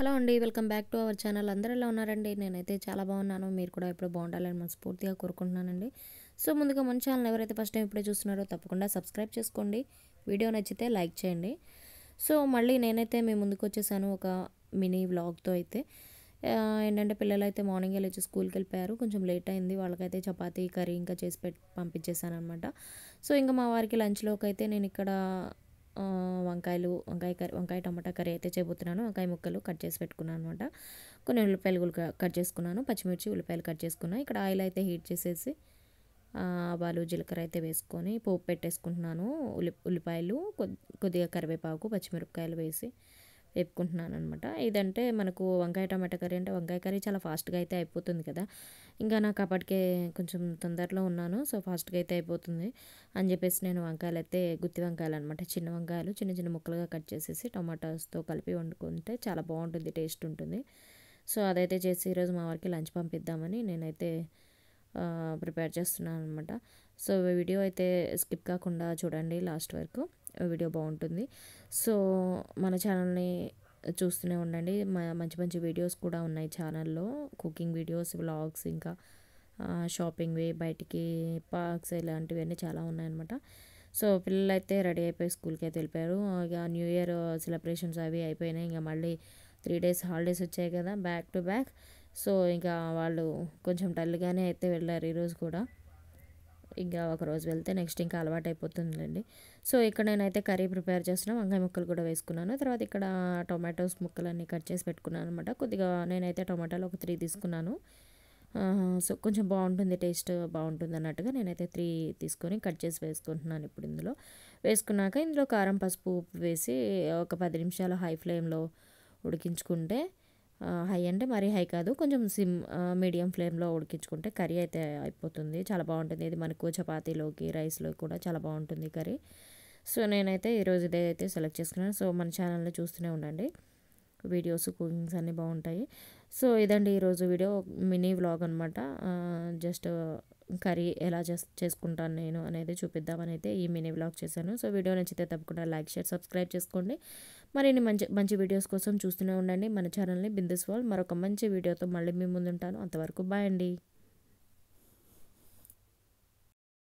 Hello అండి. Welcome back to our channel. అందరూ ఎలా ఉన్నారండి? నేనైతే చాలా బాగున్నాను. మీరు కూడా ఎప్పుడు బాగుండాలని మనస్ఫూర్తిగా కోరుకుంటున్నానండి. సో, ముందుగా మన ఛానల్ ఎవరైతే ఫస్ట్ టైం ఇప్పుడే చూస్తున్నారో తప్పకుండా సబ్స్క్రైబ్ చేసుకోండి. వీడియో నచ్చితే లైక్ చేయండి. సో, మళ్ళీ నేనైతే మీ ముందుకు వచ్చేసాను ఒక మినీ వ్లాగ్‌తో అయితే. ఏంటంటే పిల్లలైతే మార్నింగే లేచి స్కూల్‌కి వెళ్ళిపోయారు. కొంచెం లేట్ అయింది. వాళ్ళకైతే చపాతీ, కర్రీ ఇంకా చేసి పంపించేసాననమాట. సో, ఇంక మా వారికి లంచ్‌లోకైతే నేనిక్కడ వంకాయలు, వంకాయ టమాటా కర్రీ అయితే చేయబోతున్నాను. వంకాయ ముక్కలు కట్ చేసి పెట్టుకున్నాను అనమాట. కొన్ని ఉల్లిపాయలు కూడా కట్ చేసుకున్నాను. పచ్చిమిర్చి, ఉల్లిపాయలు కట్ చేసుకున్నాను. ఇక్కడ ఆయిల్ అయితే హీట్ చేసేసి ఆవాలు, జీలకర్ర అయితే వేసుకొని పోపు పెట్టేసుకుంటున్నాను. ఉల్లిపాయలు, కొద్దిగా కరివేపాకు, పచ్చిమిరపకాయలు వేసి వేపుకుంటున్నాను అనమాట. ఇదంటే మనకు వంకాయ టమాటా కర్రీ అంటే వంకాయ కర్రీ చాలా ఫాస్ట్గా అయితే అయిపోతుంది కదా. ఇంకా నాకు అప్పటికే కొంచెం తొందరలో ఉన్నాను. సో, ఫాస్ట్గా అయితే అయిపోతుంది అని చెప్పేసి నేను వంకాయలు అయితే గుత్తి వంకాయలు అనమాట, చిన్న వంకాయలు చిన్న చిన్న ముక్కలుగా కట్ చేసేసి టమాటాస్తో కలిపి వండుకుంటే చాలా బాగుంటుంది, టేస్ట్ ఉంటుంది. సో, అదైతే చేసి ఈరోజు మా వారికి లంచ్ పంపిద్దామని నేనైతే ప్రిపేర్ చేస్తున్నాను అనమాట. సో, వీడియో అయితే స్కిప్ కాకుండా చూడండి లాస్ట్ వరకు. వీడియో బాగుంటుంది. సో, మన ఛానల్ని చూస్తూనే ఉండండి. మంచి మంచి వీడియోస్ కూడా ఉన్నాయి ఛానల్లో. కుకింగ్ వీడియోస్, వ్లాగ్స్, ఇంకా షాపింగ్వి, బయటికి పార్క్స్ ఇలాంటివన్నీ చాలా ఉన్నాయన్నమాట. సో, పిల్లలైతే రెడీ అయిపోయి స్కూల్కి అయితే వెళ్ళిపోయారు. ఇక న్యూ ఇయర్ సెలబ్రేషన్స్ అవి అయిపోయినాయి. ఇంకా మళ్ళీ 3 days హాలిడేస్ వచ్చాయి కదా, బ్యాక్ టు బ్యాక్. సో, ఇంకా వాళ్ళు కొంచెం డల్గానే అయితే వెళ్ళారు ఈరోజు కూడా. ఇంకా ఒకరోజు వెళ్తే నెక్స్ట్ ఇంకా అలవాటు అయిపోతుందిలేండి. సో, ఇక్కడ నేనైతే కర్రీ ప్రిపేర్ చేస్తున్నా. వంకాయ ముక్కలు కూడా వేసుకున్నాను. తర్వాత ఇక్కడ టొమాటోస్ ముక్కలన్నీ కట్ చేసి పెట్టుకున్నాను అనమాట. కొద్దిగా నేనైతే టొమాటోలు ఒక 3 తీసుకున్నాను. సో, కొంచెం బాగుంటుంది, టేస్ట్ బాగుంటుంది అన్నట్టుగా నేనైతే 3 తీసుకొని కట్ చేసి వేసుకుంటున్నాను ఇప్పుడు ఇందులో. వేసుకున్నాక ఇందులో కారం, పసుపు, ఉప్పు వేసి ఒక 10 నిమిషాలు హై ఫ్లేమ్లో ఉడికించుకుంటే, హై అంటే మరీ హై కాదు, కొంచెం మీడియం ఫ్లేమ్లో ఉడికించుకుంటే కర్రీ అయితే అయిపోతుంది. చాలా బాగుంటుంది. ఇది మనకు చపాతీలోకి, రైస్లో కూడా చాలా బాగుంటుంది కర్రీ. సో, నేనైతే ఈరోజు ఇదే అయితే సెలెక్ట్ చేసుకున్నాను. సో, మన ఛానల్ని చూస్తూనే ఉండండి. వీడియోస్, కుకింగ్స్ అన్నీ బాగుంటాయి. సో, ఇదండి ఈరోజు వీడియో, మినీ వ్లాగ్ అనమాట. జస్ట్ కర్రీ ఎలా చేసుకుంటాను నేను అనేది చూపిద్దామని అయితే ఈ మినీ వ్లాగ్ చేశాను. సో, వీడియో నచ్చితే తప్పకుండా లైక్, షేర్, సబ్స్క్రైబ్ చేసుకోండి. మరిన్ని మంచి మంచి వీడియోస్ కోసం చూస్తూనే ఉండండి మన ఛానల్ని బిందుస్ వరల్డ్. మరొక మంచి వీడియోతో మళ్ళీ మీ ముందుంటాను. అంతవరకు బాయ్ అండి.